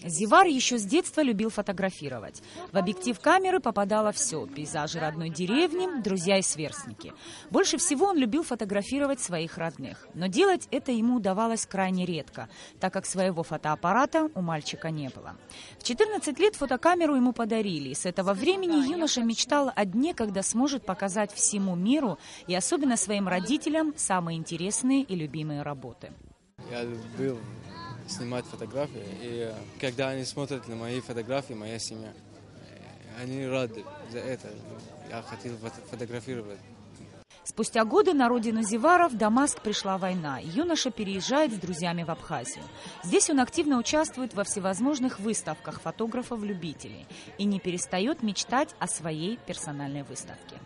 Зивар еще с детства любил фотографировать. В объектив камеры попадало все – пейзажи родной деревни, друзья и сверстники. Больше всего он любил фотографировать своих родных. Но делать это ему удавалось крайне редко, так как своего фотоаппарата у мальчика не было. В 14 лет фотокамеру ему подарили, и с этого времени юноша мечтал о дне, когда сможет показать всему миру и особенно своим родителям самые интересные и любимые работы. Я любил снимать фотографии, и когда они смотрят на мои фотографии, моя семья, они рады за это. Я хотел фотографировать. Спустя годы на родину Зивара в Дамаск пришла война, и юноша переезжает с друзьями в Абхазию. Здесь он активно участвует во всевозможных выставках фотографов-любителей и не перестает мечтать о своей персональной выставке.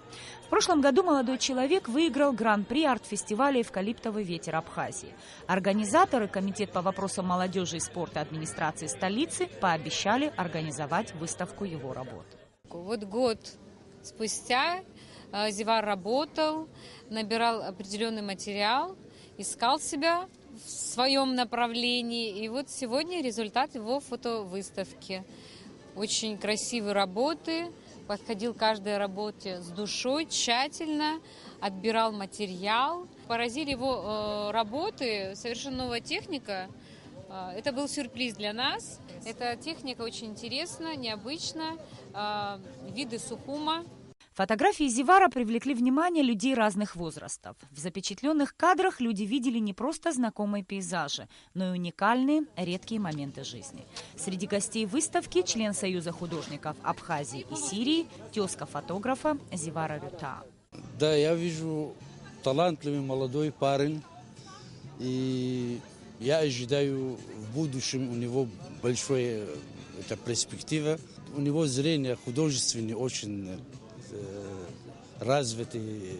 В прошлом году молодой человек выиграл гран-при арт-фестиваля «Эвкалиптовый ветер Абхазии». Организаторы, Комитет по вопросам молодежи и спорта администрации столицы, пообещали организовать выставку его работ. Вот год спустя Зивар работал, набирал определенный материал, искал себя в своем направлении. И вот сегодня результат его фотовыставки. Очень красивые работы, подходил к каждой работе с душой, тщательно отбирал материал. Поразили его работы, совершенно новая техника. Это был сюрприз для нас. Эта техника очень интересна, необычна, виды сухума. Фотографии Зивара привлекли внимание людей разных возрастов. В запечатленных кадрах люди видели не просто знакомые пейзажи, но и уникальные, редкие моменты жизни. Среди гостей выставки член Союза художников Абхазии и Сирии, тезка фотографа Зивара Рюта. Да, я вижу талантливый молодой парень, и я ожидаю в будущем у него большая перспектива. У него зрение художественное очень развитое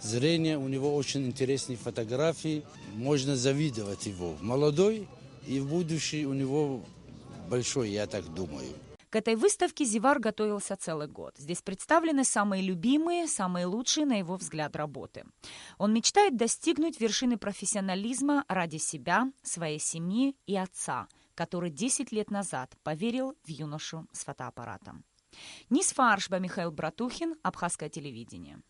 зрение, у него очень интересные фотографии, можно завидовать его. Молодой и в будущем у него большой, я так думаю. К этой выставке Зивар готовился целый год. Здесь представлены самые любимые, самые лучшие, на его взгляд, работы. Он мечтает достигнуть вершины профессионализма ради себя, своей семьи и отца, который 10 лет назад поверил в юношу с фотоаппаратом. Нисфа Аршба, Михаил Братухин, Абхазское телевидение.